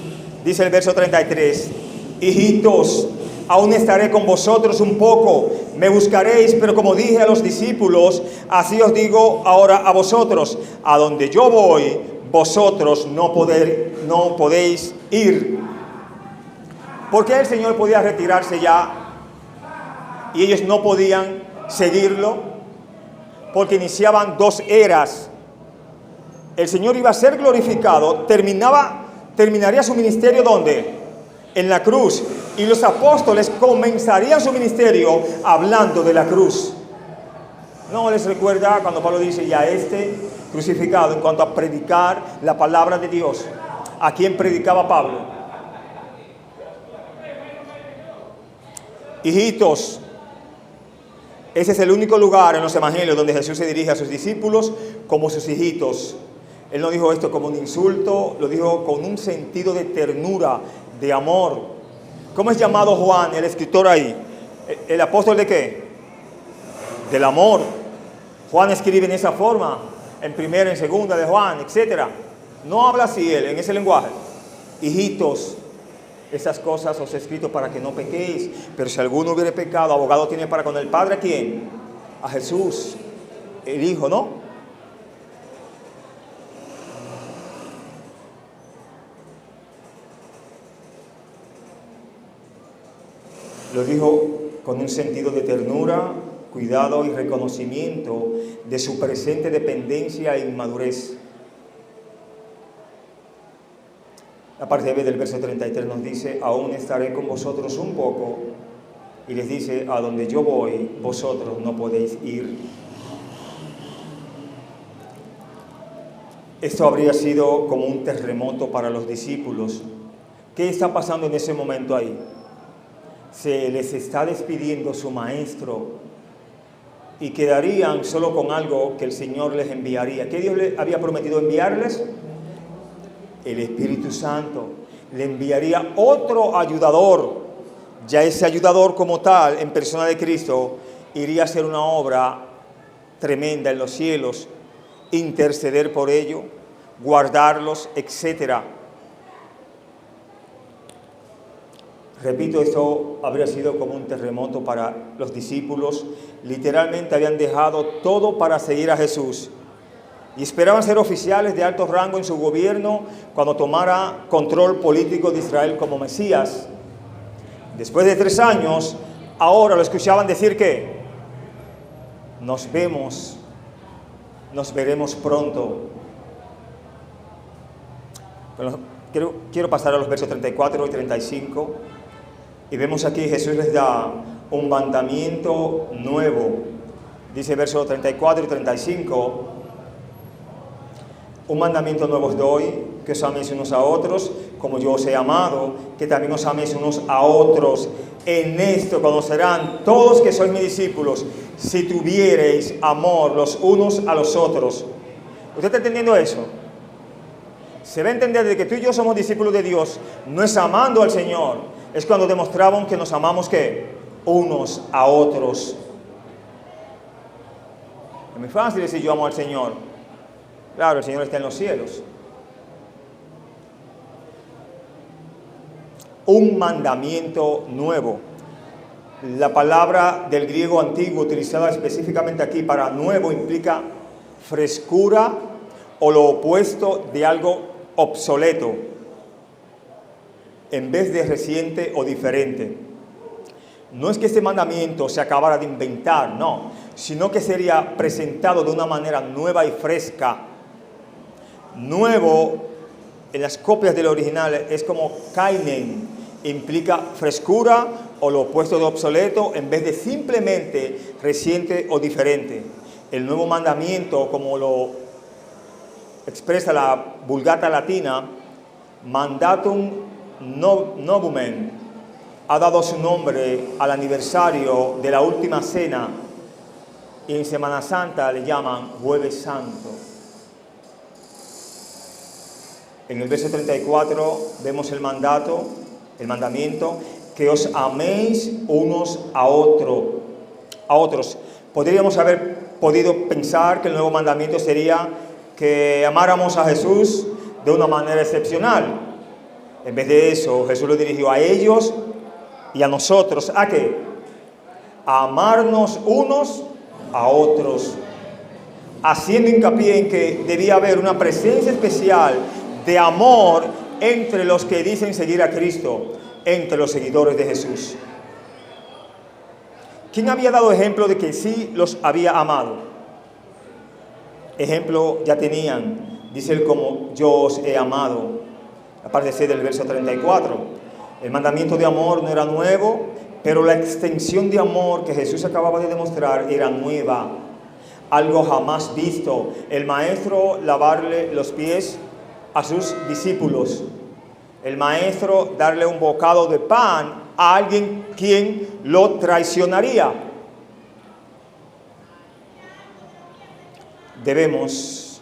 dice el verso 33, hijitos, aún estaré con vosotros un poco, me buscaréis, pero como dije a los discípulos, así os digo ahora a vosotros, a donde yo voy, vosotros no podéis ir. ¿Por qué el Señor podía retirarse ya y ellos no podían seguirlo? Porque iniciaban dos eras. El Señor iba a ser glorificado, terminaría su ministerio ¿dónde? En la cruz. Y los apóstoles comenzarían su ministerio hablando de la cruz. ¿No les recuerda cuando Pablo dice, ya crucificado, en cuanto a predicar la palabra de Dios? ¿A quién predicaba Pablo? Hijitos, ese es el único lugar en los evangelios donde Jesús se dirige a sus discípulos como sus hijitos. Él no dijo esto como un insulto, lo dijo con un sentido de ternura, de amor. ¿Cómo es llamado Juan, el escritor ahí? ¿El apóstol de qué? Del amor. Juan escribe en esa forma, en primera, en segunda de Juan, etc. No habla así él, en ese lenguaje. Hijitos, esas cosas os he escrito para que no pequéis, pero si alguno hubiere pecado, abogado tiene para con el Padre, ¿a quién? A Jesús, el Hijo, ¿no? Lo dijo con un sentido de ternura, cuidado y reconocimiento de su presente dependencia e inmadurez. La parte B del verso 33 nos dice, aún estaré con vosotros un poco, y les dice, a donde yo voy, vosotros no podéis ir. Esto habría sido como un terremoto para los discípulos. ¿Qué está pasando en ese momento ahí? Se les está despidiendo su maestro y quedarían solo con algo que el Señor les enviaría. ¿Qué Dios les había prometido enviarles? El Espíritu Santo. Le enviaría otro ayudador. Ya ese ayudador como tal, en persona de Cristo, iría a hacer una obra tremenda en los cielos, interceder por ellos, guardarlos, etc. Repito, esto habría sido como un terremoto para los discípulos. Literalmente habían dejado todo para seguir a Jesús y esperaban ser oficiales de alto rango en su gobierno cuando tomara control político de Israel como Mesías. Después de 3 años, ahora lo escuchaban decir que nos veremos pronto. Bueno, quiero pasar a los versos 34 y 35. Y vemos aquí Jesús les da un mandamiento nuevo. Dice versos 34 y 35. Un mandamiento nuevo os doy, que os améis unos a otros, como yo os he amado, que también os améis unos a otros. En esto conocerán todos que sois mis discípulos, si tuviereis amor los unos a los otros. ¿Usted está entendiendo eso? Se va a entender de que tú y yo somos discípulos de Dios, no es amando al Señor, es cuando demostramos que nos amamos, ¿qué? Unos a otros. Es muy fácil decir yo amo al Señor. Claro, el Señor está en los cielos. Un mandamiento nuevo. La palabra del griego antiguo utilizada específicamente aquí para nuevo implica frescura o lo opuesto de algo obsoleto, en vez de reciente o diferente. No es que este mandamiento se acabara de inventar, no, sino que sería presentado de una manera nueva y fresca. Nuevo, en las copias del original, es como kainen, implica frescura o lo opuesto de obsoleto, en vez de simplemente reciente o diferente. El nuevo mandamiento, como lo expresa la Vulgata Latina, Mandatum Novum, ha dado su nombre al aniversario de la última cena, y en Semana Santa le llaman Jueves Santo. En el verso 34 vemos el mandamiento. que os améis unos a otros. Podríamos haber podido pensar que el nuevo mandamiento sería que amáramos a Jesús de una manera excepcional. En vez de eso, Jesús lo dirigió a ellos y a nosotros. ¿A qué? A amarnos unos a otros, haciendo hincapié en que debía haber una presencia especial de amor entre los que dicen seguir a Cristo, entre los seguidores de Jesús. ¿Quién había dado ejemplo de que sí los había amado? Ejemplo ya tenían, dice él, como yo os he amado. La parte C del verso 34. El mandamiento de amor no era nuevo, pero la extensión de amor que Jesús acababa de demostrar era nueva. Algo jamás visto. El maestro lavarle los pies a sus discípulos. El maestro darle un bocado de pan a alguien quien lo traicionaría. Debemos,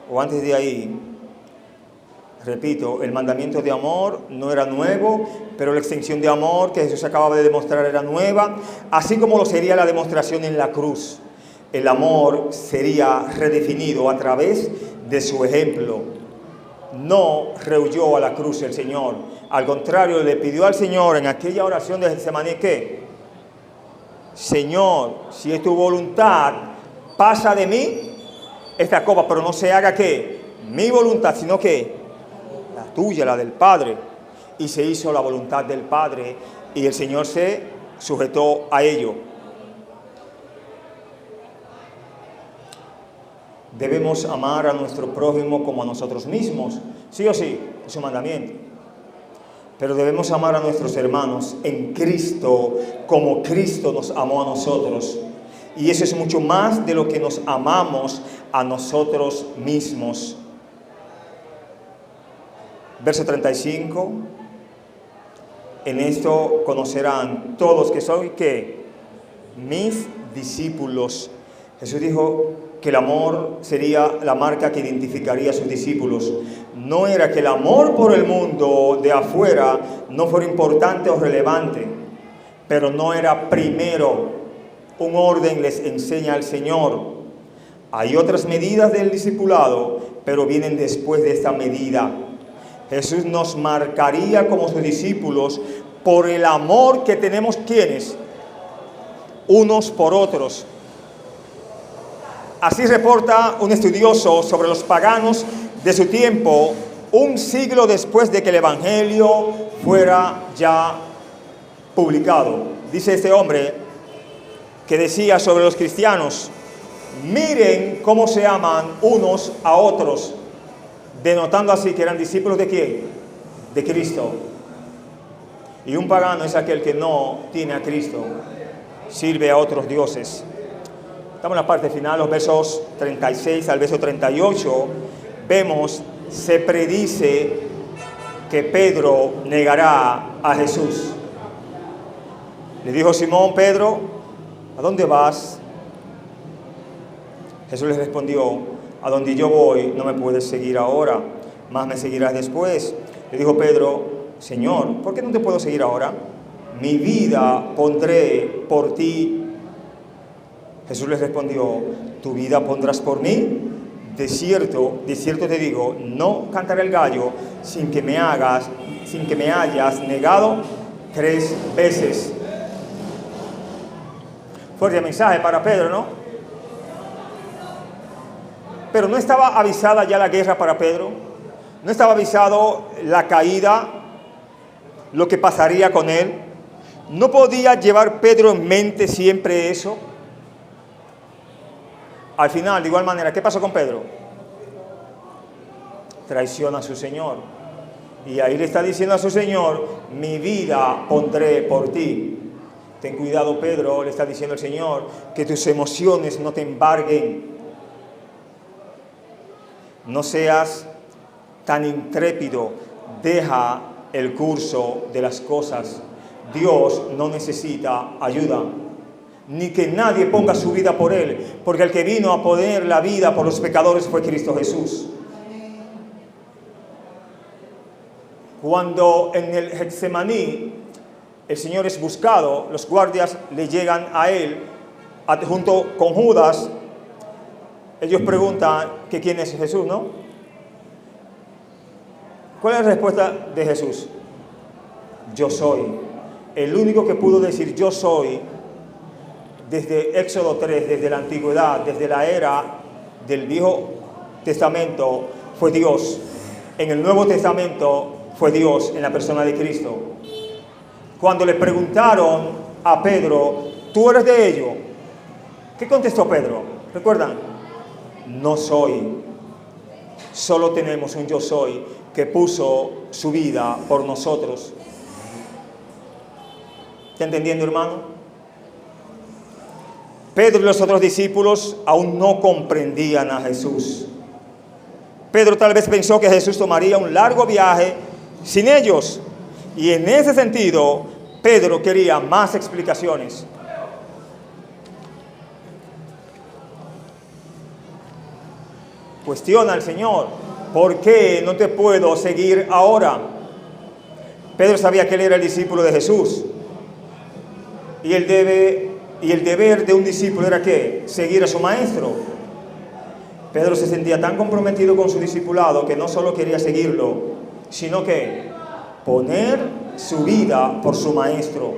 o antes de ahí, repito, el mandamiento de amor no era nuevo, pero la extensión de amor que Jesús acababa de demostrar era nueva, así como lo sería la demostración en la cruz. El amor sería redefinido a través de su ejemplo. No rehuyó a la cruz el Señor. Al contrario, le pidió al Señor en aquella oración de Getsemaní que: Señor, si es tu voluntad, pasa de mí esta copa, pero no se haga que mi voluntad, sino que la tuya, la del Padre. Y se hizo la voluntad del Padre y el Señor se sujetó a ello. Debemos amar a nuestro prójimo como a nosotros mismos, sí o sí, es un mandamiento. Pero debemos amar a nuestros hermanos en Cristo como Cristo nos amó a nosotros. Y eso es mucho más de lo que nos amamos a nosotros mismos. Verso 35. En esto conocerán todos que soy, ¿qué? Mis discípulos. Jesús dijo que el amor sería la marca que identificaría a sus discípulos. No era que el amor por el mundo de afuera no fuera importante o relevante, pero no era primero. Un orden les enseña el Señor. Hay otras medidas del discipulado, pero vienen después de esta medida. Jesús nos marcaría como sus discípulos por el amor que tenemos, ¿quiénes? Unos por otros. Así reporta un estudioso sobre los paganos de su tiempo, un siglo después de que el Evangelio fuera ya publicado. Dice este hombre que decía sobre los cristianos: miren cómo se aman unos a otros, denotando así que eran discípulos ¿de quién? De Cristo. Y un pagano es aquel que no tiene a Cristo, sirve a otros dioses. Estamos en la parte final, los versos 36 al verso 38. Vemos, se predice que Pedro negará a Jesús. Le dijo Simón Pedro: ¿a dónde vas? Jesús le respondió: a donde yo voy no me puedes seguir ahora, mas me seguirás después. Le dijo Pedro: Señor, ¿por qué no te puedo seguir ahora? Mi vida pondré por ti. Jesús les respondió: ¿tu vida pondrás por mí? De cierto te digo, no cantaré el gallo sin que me hayas negado 3 veces. Fuerte mensaje para Pedro, ¿no? Pero no estaba avisada ya la guerra para Pedro. No estaba avisado la caída, lo que pasaría con él. No podía llevar Pedro en mente siempre eso. Al final, de igual manera, ¿qué pasó con Pedro? Traiciona a su Señor. Y ahí le está diciendo a su Señor: mi vida pondré por ti. Ten cuidado, Pedro, le está diciendo el Señor, que tus emociones no te embarguen. No seas tan intrépido. Deja el curso de las cosas. Dios no necesita ayuda, ni que nadie ponga su vida por él, porque el que vino a poner la vida por los pecadores fue Cristo Jesús. Cuando en el Getsemaní el Señor es buscado, los guardias le llegan a él junto con Judas. Ellos preguntan que quién es Jesús, ¿no? ¿Cuál es la respuesta de Jesús? Yo soy. El único que pudo decir yo soy desde Éxodo 3, desde la antigüedad, desde la era del Viejo Testamento, fue Dios. En el Nuevo Testamento fue Dios en la persona de Cristo. Cuando le preguntaron a Pedro, ¿tú eres de ellos? ¿Qué contestó Pedro? ¿Recuerdan? No soy. Solo tenemos un yo soy que puso su vida por nosotros. ¿Está entendiendo, hermano? Pedro y los otros discípulos aún no comprendían a Jesús. Pedro tal vez pensó que Jesús tomaría un largo viaje sin ellos. Y en ese sentido, Pedro quería más explicaciones. Cuestiona al Señor, ¿por qué no te puedo seguir ahora? Pedro sabía que él era el discípulo de Jesús. Y el deber de un discípulo era ¿qué? Seguir a su maestro. Pedro se sentía tan comprometido con su discipulado que no solo quería seguirlo, sino que poner su vida por su maestro.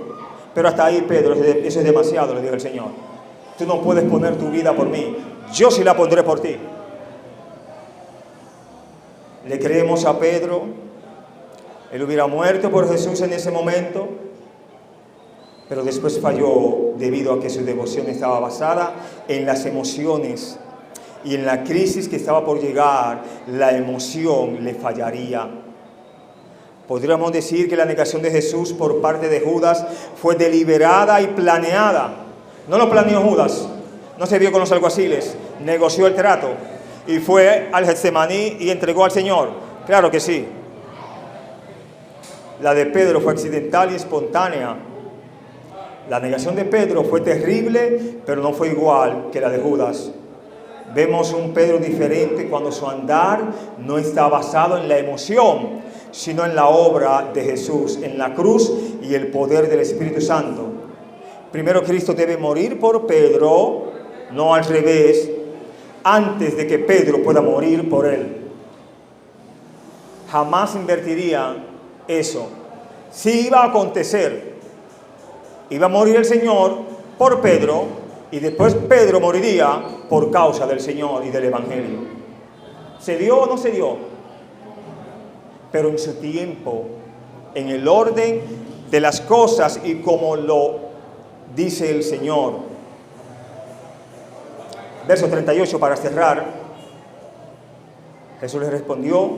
Pero hasta ahí, Pedro, eso es demasiado, le dijo el Señor. Tú no puedes poner tu vida por mí, yo sí la pondré por ti. Le creemos a Pedro. Él hubiera muerto por Jesús en ese momento, pero después falló debido a que su devoción estaba basada en las emociones, y en la crisis que estaba por llegar, la emoción le fallaría. Podríamos decir que la negación de Jesús por parte de Judas fue deliberada y planeada. No lo planeó Judas, no se vio con los alguaciles, negoció el trato y fue al Getsemaní y entregó al Señor. Claro que sí. La de Pedro fue accidental y espontánea. La negación de Pedro fue terrible, pero no fue igual que la de Judas. Vemos un Pedro diferente cuando su andar no está basado en la emoción, sino en la obra de Jesús, en la cruz y el poder del Espíritu Santo. Primero Cristo debe morir por Pedro, no al revés, antes de que Pedro pueda morir por él. Jamás invertiría eso. Si iba a acontecer, iba a morir el Señor por Pedro, y después Pedro moriría por causa del Señor y del Evangelio. ¿Se dio o no se dio? Pero en su tiempo, en el orden de las cosas y como lo dice el Señor. Verso 38 para cerrar. Jesús le respondió: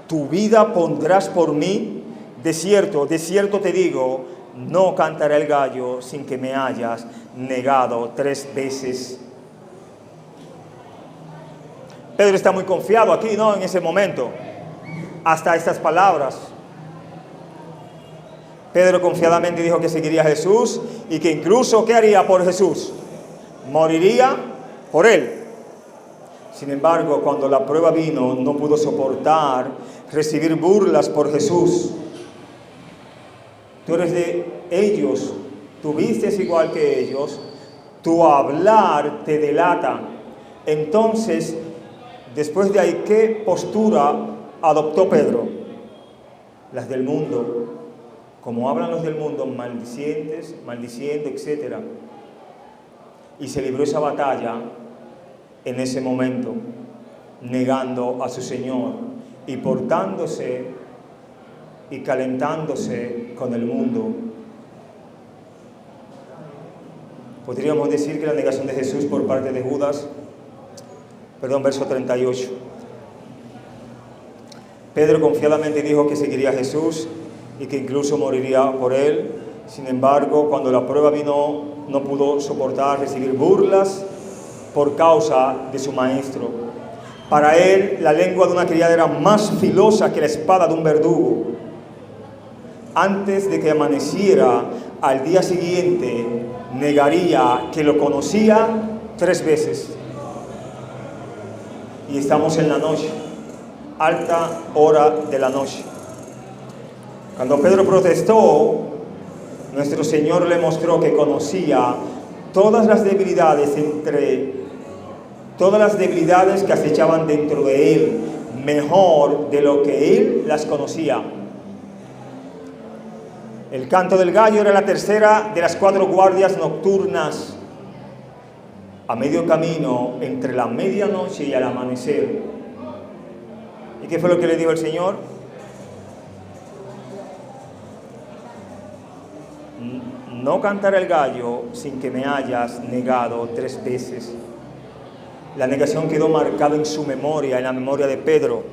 tu vida pondrás por mí. De cierto te digo, no cantará el gallo sin que me hayas negado 3 veces. Pedro está muy confiado aquí, ¿no? En ese momento, hasta estas palabras. Pedro confiadamente dijo que seguiría a Jesús y que incluso, ¿qué haría por Jesús? Moriría por él. Sin embargo, cuando la prueba vino, no pudo soportar recibir burlas por Jesús. Tú eres de ellos, tú vistes igual que ellos, tu hablar te delata. Entonces, después de ahí, ¿qué postura adoptó Pedro? Las del mundo. Como hablan los del mundo, maldiciendo, etc. Y se libró esa batalla en ese momento, negando a su Señor y portándose y calentándose con el mundo. Podríamos decir que la negación de Jesús por parte de Judas, verso 38. Pedro confiadamente dijo que seguiría a Jesús y que incluso moriría por él. Sin embargo, cuando la prueba vino, no pudo soportar recibir burlas por causa de su maestro. Para él, la lengua de una criada era más filosa que la espada de un verdugo. Antes de que amaneciera, al día siguiente, negaría que lo conocía 3 veces. Y estamos en la noche, alta hora de la noche. Cuando Pedro protestó, nuestro Señor le mostró que conocía todas las debilidades que acechaban dentro de él, mejor de lo que él las conocía. El canto del gallo era la tercera de las 4 guardias nocturnas, a medio camino entre la medianoche y el amanecer. ¿Y qué fue lo que le dijo el Señor? No cantará el gallo sin que me hayas negado 3 veces. La negación quedó marcada en su memoria, en la memoria de Pedro.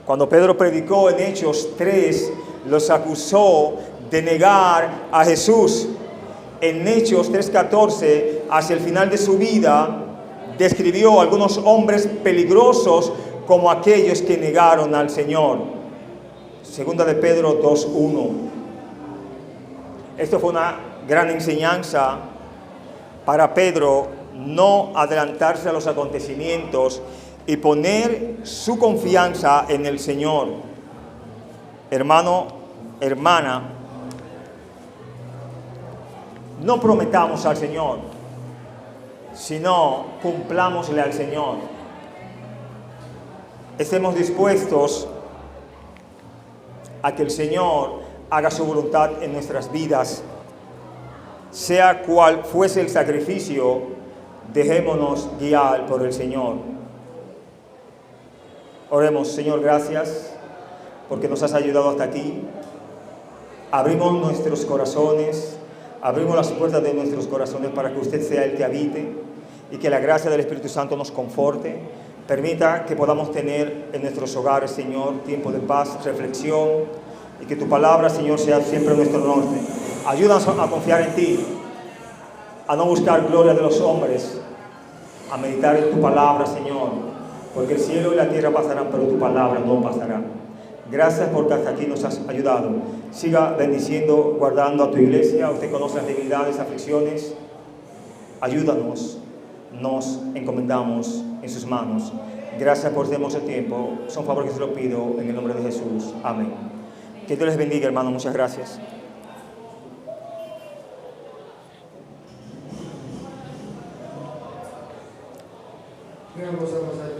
Cuando Pedro predicó en Hechos 3, los acusó de negar a Jesús. En Hechos 3:14, hacia el final de su vida, describió a algunos hombres peligrosos como aquellos que negaron al Señor. Segunda de Pedro 2:1. Esto fue una gran enseñanza para Pedro, no adelantarse a los acontecimientos y poner su confianza en el Señor. Hermano, hermana, no prometamos al Señor, sino cumplámosle al Señor. Estemos dispuestos a que el Señor haga su voluntad en nuestras vidas. Sea cual fuese el sacrificio, dejémonos guiar por el Señor. Oremos. Señor, gracias porque nos has ayudado hasta aquí. Abrimos nuestros corazones, abrimos las puertas de nuestros corazones para que usted sea el que habite y que la gracia del Espíritu Santo nos conforte. Permita que podamos tener en nuestros hogares, Señor, tiempo de paz, reflexión, y que tu palabra, Señor, sea siempre nuestro norte. Ayúdanos a confiar en ti, a no buscar gloria de los hombres, a meditar en tu palabra, Señor, porque el cielo y la tierra pasarán, pero tu palabra no pasará. Gracias porque hasta aquí nos has ayudado. Siga bendiciendo, guardando a tu iglesia. Usted conoce las debilidades, aflicciones. Ayúdanos, nos encomendamos en sus manos. Gracias por este hermoso tiempo. Son favores que se lo pido en el nombre de Jesús. Amén. Que Dios les bendiga, hermano. Muchas gracias. Vamos a pasar.